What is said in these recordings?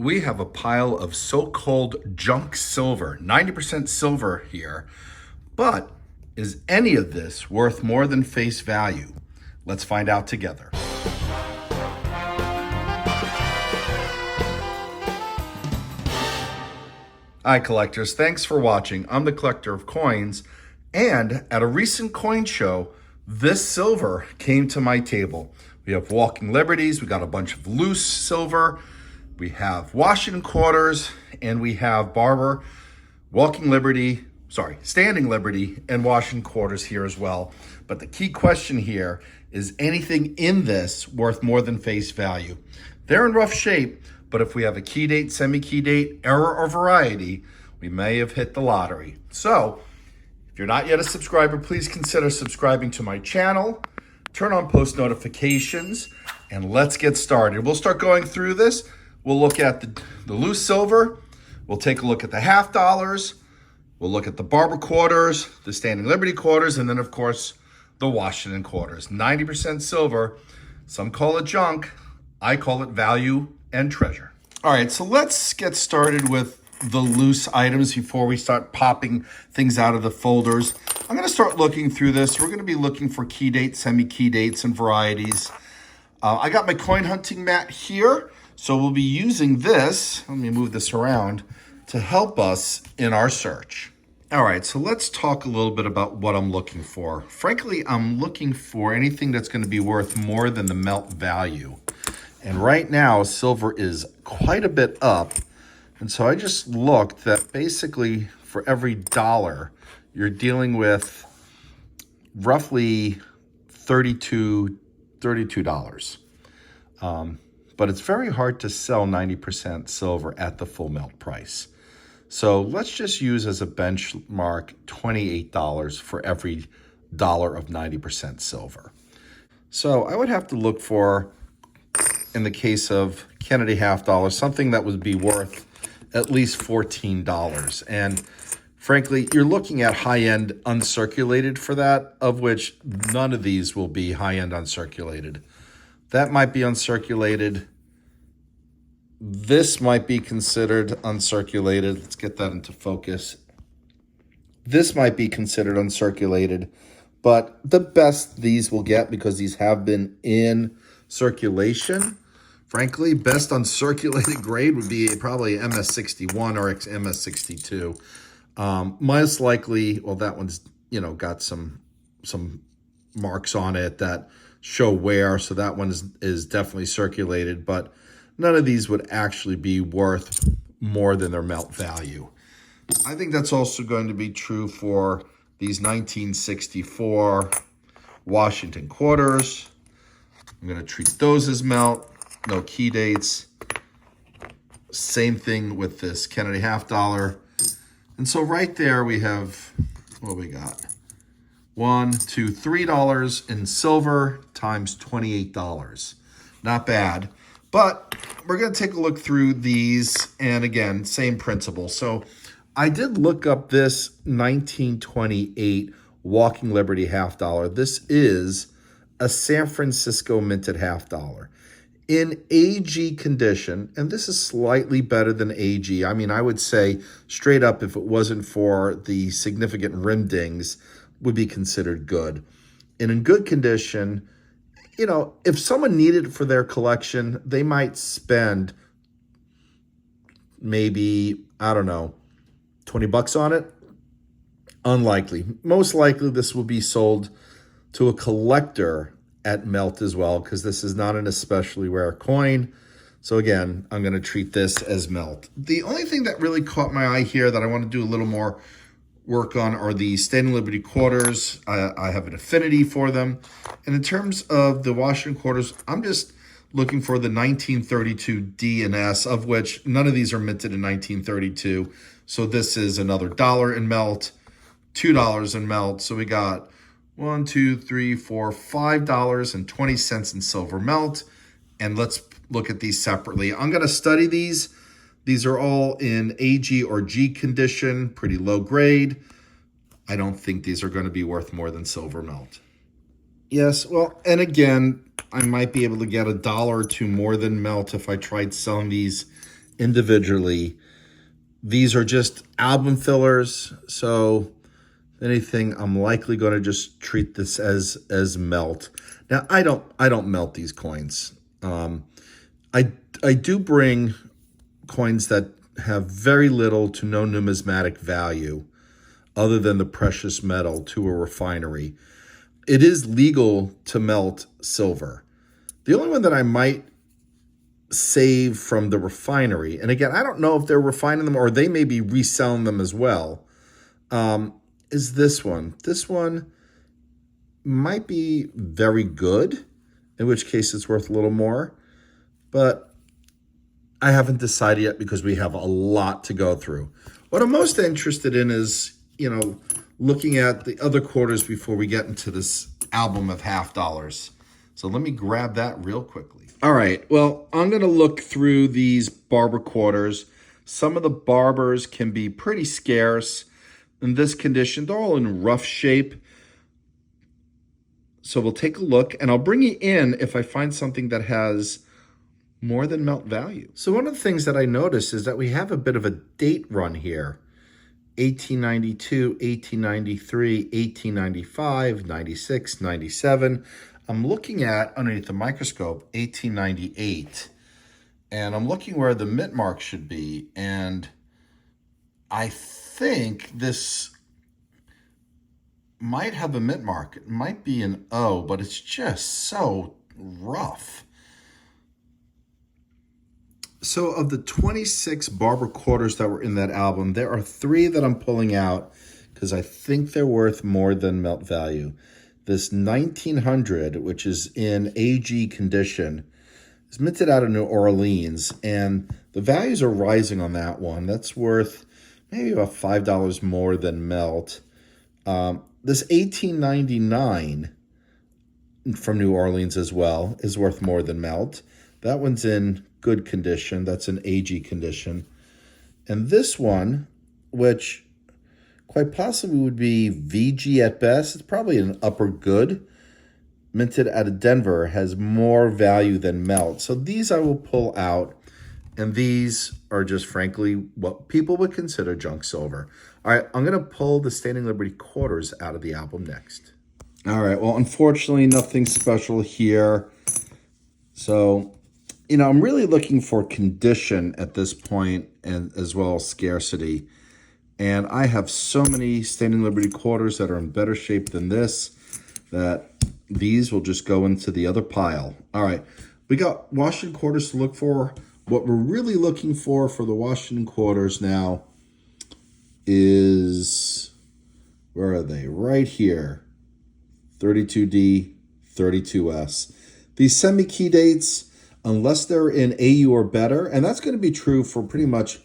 we have a pile of so-called junk silver, 90% silver here. But is any of this worth more than face value? Let's find out together. Hi collectors, thanks for watching. I'm the collector of coins, and at a recent coin show, this silver came to my table. We have walking liberties, we got a bunch of loose silver, we have Washington quarters, and we have Barber, standing liberty, and Washington quarters here as well. But the key question here is anything in this worth more than face value? They're in rough shape, but if we have a key date, semi-key date, error, or variety, we may have hit the lottery. So if you're not yet a subscriber, please consider subscribing to my channel, turn on post notifications, and let's get started. We'll start going through this. We'll look at the loose silver. We'll take a look at the half dollars. We'll look at the Barber quarters, the Standing Liberty quarters, and then of course, the Washington quarters. 90% silver. Some call it junk. I call it value and treasure. All right, so let's get started with the loose items before we start popping things out of the folders. I'm gonna start looking through this. We're gonna be looking for key dates, semi-key dates, and varieties. I got my coin hunting mat here, so we'll be using this, let me move this around, to help us in our search. All right, so let's talk a little bit about what I'm looking for. Frankly, I'm looking for anything that's gonna be worth more than the melt value. And right now, silver is quite a bit up. And so I just looked that basically for every dollar, you're dealing with roughly $32. But it's very hard to sell 90% silver at the full melt price. So let's just use as a benchmark $28 for every dollar of 90% silver. So I would have to look for, in the case of Kennedy half dollar, something that would be worth at least $14. And frankly, you're looking at high-end uncirculated for that, of which none of these will be high-end uncirculated. That might be uncirculated. This might be considered uncirculated. Let's get that into focus. This might be considered uncirculated, but the best these will get, because these have been in circulation, frankly, best uncirculated grade would be probably MS61 or MS62. Most likely, well, that one's, got some marks on it that show wear, so that one is definitely circulated, but none of these would actually be worth more than their melt value. I think that's also going to be true for these 1964 Washington quarters. I'm going to treat those as melt. No key dates. Same thing with this Kennedy half dollar. And so right there we have, what we got? $3 in silver times $28. Not bad. But we're going to take a look through these. And again, same principle. So I did look up this 1928 Walking Liberty half dollar. This is a San Francisco minted half dollar. In AG condition, and this is slightly better than AG. I mean, I would say straight up, if it wasn't for the significant rim dings, would be considered good. And in good condition, if someone needed it for their collection, they might spend maybe, I don't know, $20 on it. Unlikely. Most likely this will be sold to a collector at melt as well, because this is not an especially rare coin. So again, I'm going to treat this as melt. The only thing that really caught my eye here that I want to do a little more work on are the Standing Liberty quarters. I have an affinity for them. And in terms of the Washington quarters, I'm just looking for the 1932 D and S, of which none of these are minted in 1932. So this is another $1 in melt, $2 in melt. So we got $5.20 in silver melt. And let's look at these separately. I'm going to study these. These are all in AG or G condition, pretty low grade. I don't think these are going to be worth more than silver melt. Yes, well, and again, I might be able to get $1 or $2 more than melt if I tried selling these individually. These are just album fillers, so if anything, I'm likely going to just treat this as melt. Now, I don't melt these coins. I do bring coins that have very little to no numismatic value other than the precious metal to a refinery. It is legal to melt silver. The only one that I might save from the refinery, and again, I don't know if they're refining them or they may be reselling them as well, is this one. This one might be very good, in which case it's worth a little more, but I haven't decided yet because we have a lot to go through. What I'm most interested in is, looking at the other quarters before we get into this album of half dollars. So let me grab that real quickly. All right, well, I'm going to look through these Barber quarters. Some of the Barbers can be pretty scarce in this condition. They're all in rough shape. So we'll take a look, and I'll bring you in if I find something that has more than melt value. So one of the things that I noticed is that we have a bit of a date run here. 1892, 1893, 1895, 96, 97. I'm looking at, underneath the microscope, 1898. And I'm looking where the mint mark should be. And I think this might have a mint mark. It might be an O, but it's just so rough. So of the 26 Barber quarters that were in that album, there are 3 that I'm pulling out because I think they're worth more than melt value. This 1900, which is in AG condition, is minted out of New Orleans, and the values are rising on that one. That's worth maybe about $5 more than melt. This 1899 from New Orleans as well is worth more than melt. That one's in good condition. That's an AG condition. And this one, which quite possibly would be VG at best, it's probably an upper good, minted out of Denver, has more value than melt. So these I will pull out, and these are just frankly what people would consider junk silver. All right, I'm going to pull the Standing Liberty quarters out of the album next. All right, well, unfortunately, nothing special here. So, I'm really looking for condition at this point, and as well as scarcity. And I have so many Standing Liberty quarters that are in better shape than this, that these will just go into the other pile. All right, we got Washington quarters to look for. What we're really looking for the Washington quarters now is, where are they? Right here, 32D, 32S. These semi-key dates, unless they're in AU or better, and that's going to be true for pretty much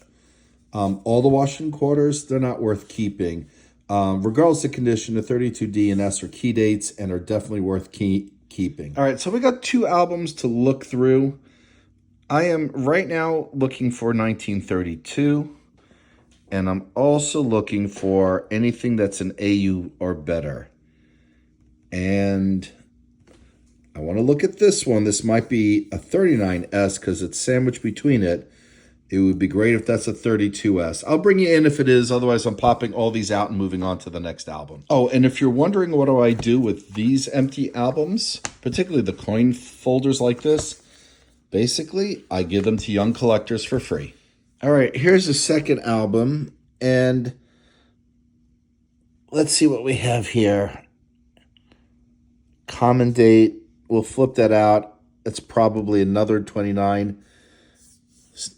all the Washington quarters, they're not worth keeping. Regardless of condition, the 32D and S are key dates and are definitely worth keeping. All right, so we got 2 albums to look through. I am right now looking for 1932, and I'm also looking for anything that's an AU or better. And I want to look at this one. This might be a 39S because it's sandwiched between it. It would be great if that's a 32S. I'll bring you in if it is. Otherwise, I'm popping all these out and moving on to the next album. Oh, and if you're wondering what do I do with these empty albums, particularly the coin folders like this, basically, I give them to young collectors for free. All right, here's the second album. And let's see what we have here. Common date. We'll flip that out. It's probably another 29.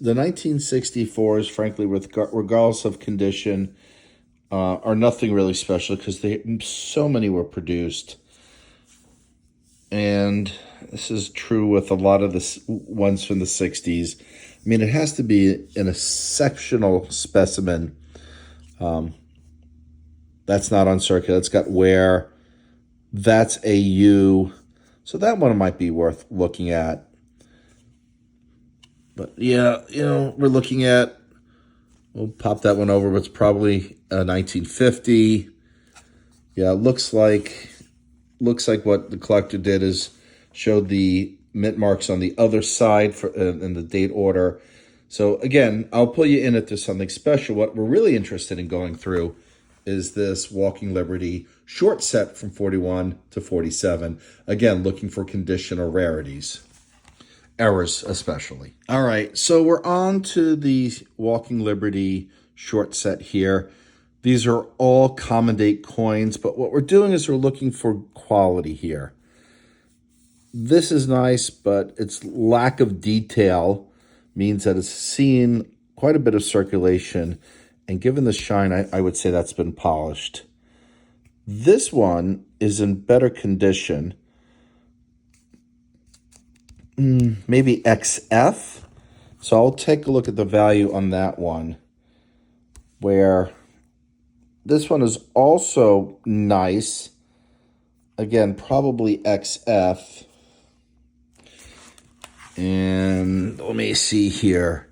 The 1964s, frankly, regardless of condition, are nothing really special because so many were produced. And this is true with a lot of the ones from the 60s. I mean, it has to be an exceptional specimen. That's not on circuit. It's got wear. That's AU. So that one might be worth looking at. But yeah, we're looking at, we'll pop that one over, but it's probably a 1950. Yeah, looks like what the collector did is showed the mint marks on the other side in the date order. So again, I'll pull you in if there's something special. What we're really interested in going through is this Walking Liberty short set from 41 to 47. Again, looking for condition or rarities. Errors especially. All right, so we're on to the Walking Liberty short set here. These are all common date coins, but what we're doing is we're looking for quality here. This is nice, but its lack of detail means that it's seen quite a bit of circulation, and given the shine, I would say that's been polished. This one is in better condition. Maybe XF. So I'll take a look at the value on that one, where this one is also nice. Again, probably XF. And let me see here.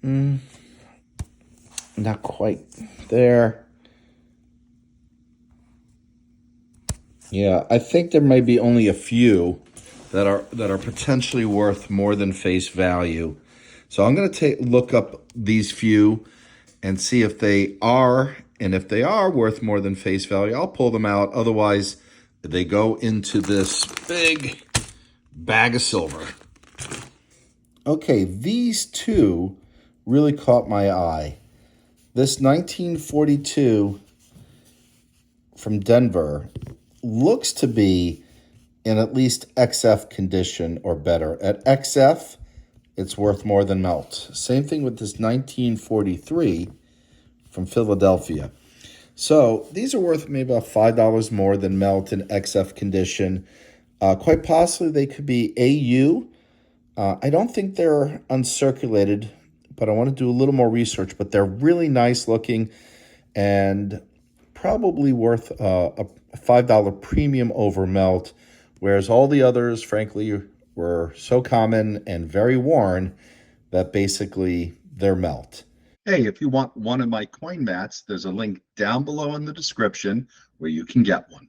Not quite there. Yeah, I think there might be only a few that are potentially worth more than face value. So I'm going to look up these few and see if they are, and if they are worth more than face value, I'll pull them out. Otherwise, they go into this big bag of silver. Okay, these two really caught my eye. This 1942 from Denver looks to be in at least XF condition or better. At XF, it's worth more than melt. Same thing with this 1943 from Philadelphia. So these are worth maybe about $5 more than melt in XF condition. Quite possibly they could be AU. I don't think they're uncirculated, but I want to do a little more research. But they're really nice looking and probably worth a $5 premium over melt, whereas all the others, frankly, were so common and very worn that basically they're melt. Hey, if you want one of my coin mats, there's a link down below in the description where you can get one.